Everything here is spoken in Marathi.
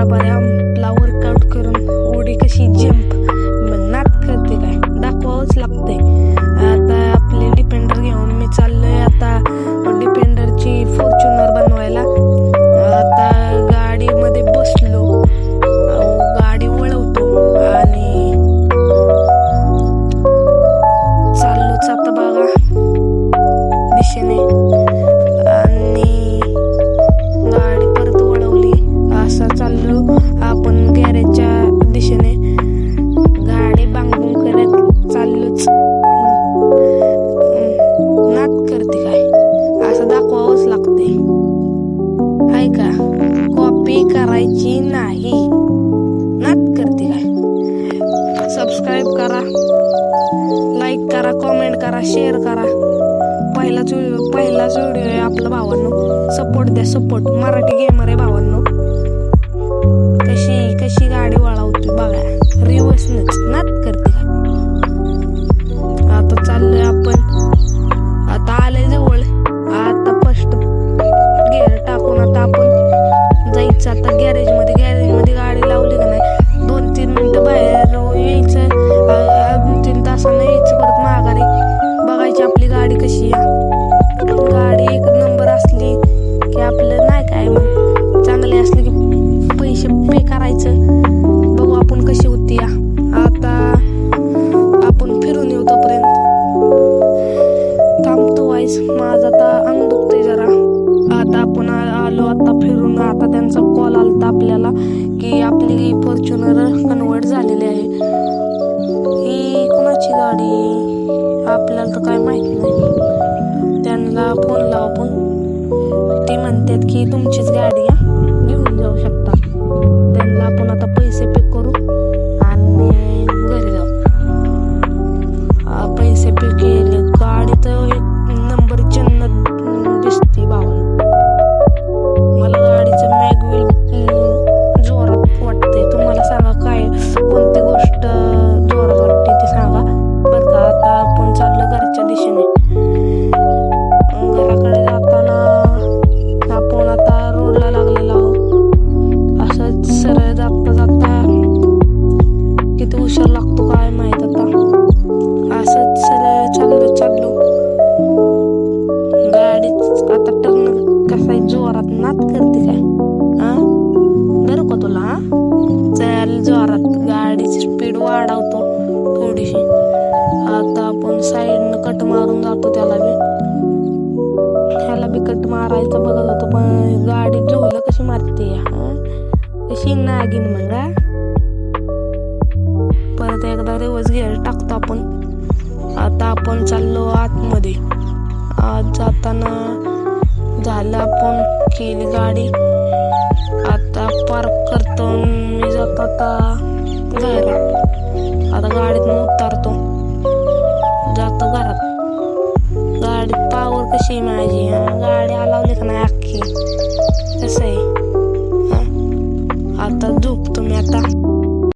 बराबर आपला वर्कआउट करून उडी कशी जंप मग नात करते काय दाखवावंच लागते. आता आपले डिपेंडर घेऊन मी चाललोय आता डिपेंडरची फॉर्च्युनर बनवायला. आता गाडीमध्ये बसलो, गाडी वळवतो आणि चाललोच आता बघा दिशेने. आणि गाडी परत वळवली, असं चाललो आपण गॅरेजच्या दिशेने. गाडी बांगबुंग करत चाललोच. नात करते काय असं दाखवावंच लागते हाय का. कॉपी करायची नाही, नात करते काय. सबस्क्राईब करा, लाईक करा, कॉमेंट करा, शेअर करा. पहिलाच व्हिडिओ आहे आपला भावांनो. सपोर्ट द्या, सपोर्ट. मराठी गेमर आहे भावांनो. कशी गाडी वळवते बघा, रिवर्सनच. नात करते काय. आता चाललोय आपण, आता आलंय जवळ. आता फर्स्ट गिअर टाकून आता आपण जायचं आता गॅरेजमध्ये गाडी लावली का नाही 2-3 मिनिटं बाहेर यायचं. 2-3 तासानं यायचं परत माघारी. बघायची आपली गाडी कशी आहे. गाडी एक नंबर असली की आपलं नाही काय, मग चांगली असली की पैसे पे करायचं. बघू आपण कशी होती या. आता आपण फिरून येऊ तोपर्यंत. थांबतो वाईस, माझं आता अंग दुखतंय जरा. आता आपण आलो आता फिरून. आता त्यांचा कॉल आलता आपल्याला की आपली फॉर्च्युनर कन्वर्ट झालेली आहे. ही कोणाची गाडी आपल्याला तर काय माहित नाही. त्यांना फोन लावा आपण. ते म्हणतात की तुमचीच गाडी घेऊन जाऊ शकता. त्यांना आपण आता पैसे पे करू आणि घरी जाऊ. पैसे पे केले. गाडी तर एक नंबर जन्नत दिसते भावाला. मला गाडीचं मॅगविल जोरात वाटते. तुम्हाला सांगा काय कोणती गोष्ट जोरात वाटते ती सांगा बरं का. आता आपण चाललो घरच्या दिशेने. घराकडे जाताना आपण आता रोडला लागलेलो आहोत. असंच सरळ जाता जाता किती उशीर लागतो काय माहित. आता असंच सरळ चाललो. गाडीच आता टर्न कसा जोरात नात करते काय. बरं का तुला. चल जोरात गाडीची स्पीड वाढवतो थोडीशी. आता आपण साईडनं कट मारून जातो. ह्याला बी कट मारायचा बघत होतो पण गाडी जोलं कशी मारते कशी नागिन मग. परत एकदा रिवर्स गिअर टाकतो आपण. आता आपण चाललो आतमध्ये. आज जाताना झालं आपण केली गाडी. आता पार्क करतो मी. जातो आता घरात. आता गाडीतून उतरतो, जातो घरात. गाडी पावर कशी माझी. गाडी आलावली का नाही अख्खी कसं आहे. आता झोप